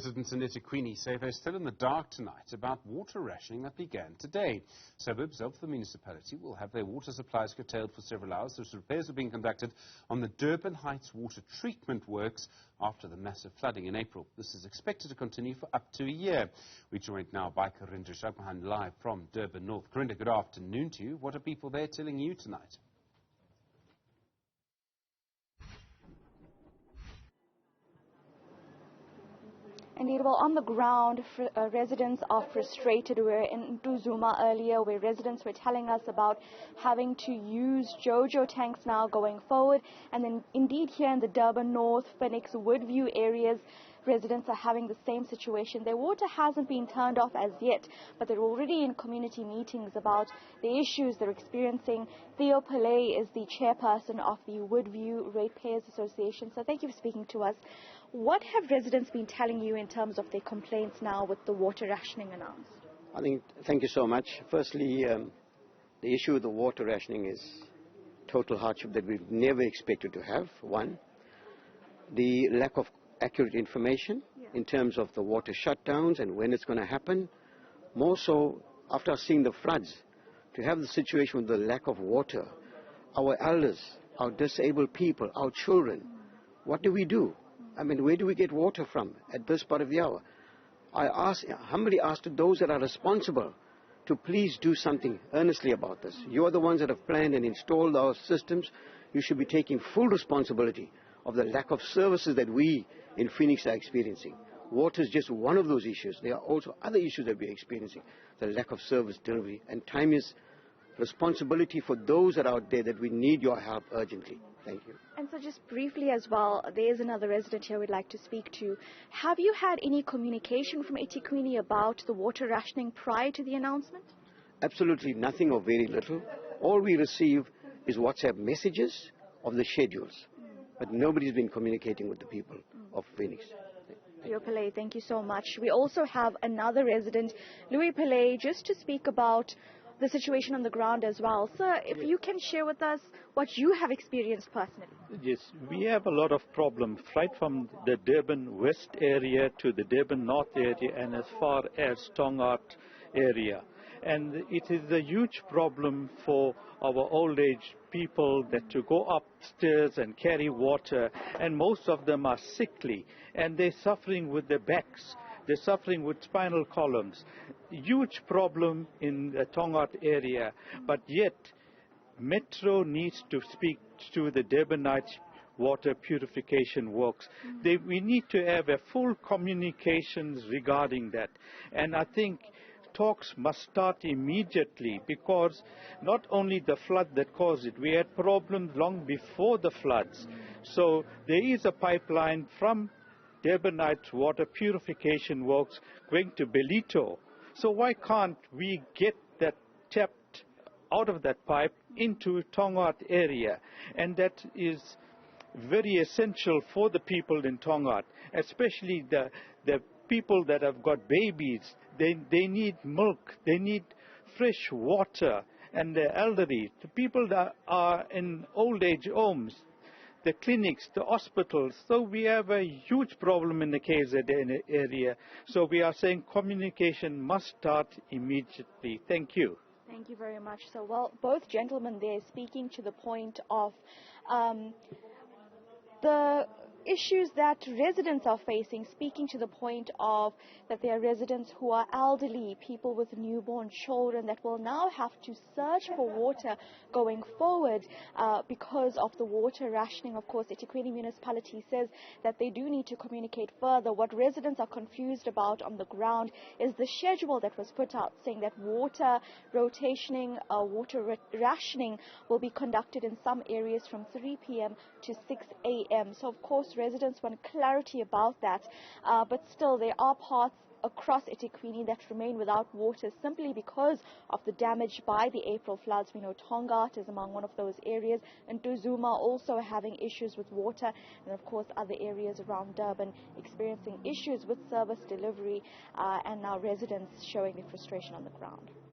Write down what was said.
residents in eThekwini say they're still in the dark tonight about water rationing that began today. Suburbs of the municipality will have their water supplies curtailed for several hours as repairs are being conducted on the Durban Heights water treatment works after the massive flooding in April. This is expected to continue for up to a year. We're joined now by Karinda Jagmohan live from Durban North. Karinda, good afternoon to you. What are people there telling you tonight? Indeed, well, on the ground, residents are frustrated. We were in Newzroom earlier where residents were telling us about having to use JoJo tanks now going forward. And then indeed here in the Durban North, Phoenix, Woodview areas, residents are having the same situation. Their water hasn't been turned off as yet, but they're already in community meetings about the issues they're experiencing. Theo Pillay is the chairperson of the Woodview Ratepayers Association. So thank you for speaking to us. What have residents been telling you in terms of their complaints now with the water rationing announced? Thank you so much. Firstly, the issue of the water rationing is total hardship that we've never expected to have. One, the lack of accurate information in terms of the water shutdowns and when it's going to happen. More so, after seeing the floods, to have the situation with the lack of water, our elders, our disabled people, our children, what do we do? I mean, where do we get water from at this part of the hour? I humbly ask to those that are responsible to please do something earnestly about this. You are the ones that have planned and installed our systems. You should be taking full responsibility of the lack of services that we in Phoenix are experiencing. Water is just one of those issues. There are also other issues that we are experiencing. The lack of service delivery. And time is responsibility for those that are out there that we need your help urgently. Thank you. And so just briefly as well, there is another resident here we'd like to speak to. Have you had any communication from eThekwini about the water rationing prior to the announcement? Absolutely nothing or very little. All we receive is WhatsApp messages of the schedules. But nobody's been communicating with the people of Phoenix. Louis Pillay, thank you so much. We also have another resident, Louis Pillay, just to speak about the situation on the ground as well. Sir, if you can share with us what you have experienced personally. Yes, we have a lot of problems right from the Durban West area to the Durban North area and as far as Tongaat area. And it is a huge problem for our old age people that to go upstairs and carry water, and most of them are sickly and they're suffering with their backs. They're suffering with spinal columns. Huge problem in the Tongaat area, but yet Metro needs to speak to the Durbanite water purification works. We need to have a full communications regarding that. And I think talks must start immediately, because not only the flood that caused it, we had problems long before the floods. So there is a pipeline from Durbanite water purification works going to Belito. So why can't we get that tapped out of that pipe into Tongaat area? And that is very essential for the people in Tongaat, especially the people that have got babies. They need milk, they need fresh water, and the elderly, the people that are in old age homes, the clinics, the hospitals. So we have a huge problem in the KZN area. So we are saying communication must start immediately. Thank you. Thank you very much. So, well, both gentlemen there speaking to the point of the issues that residents are facing, speaking to the point of that there are residents who are elderly, people with newborn children that will now have to search for water going forward because of the water rationing. Of course, eThekwini Municipality says that they do need to communicate further. What residents are confused about on the ground is the schedule that was put out saying that water rationing will be conducted in some areas from 3 p.m. to 6 a.m. So, of course, residents want clarity about that, but still there are parts across eThekwini that remain without water simply because of the damage by the April floods. We know Tongaat is among one of those areas, and Newzroom also having issues with water, and of course other areas around Durban experiencing issues with service delivery, and now residents showing their frustration on the ground.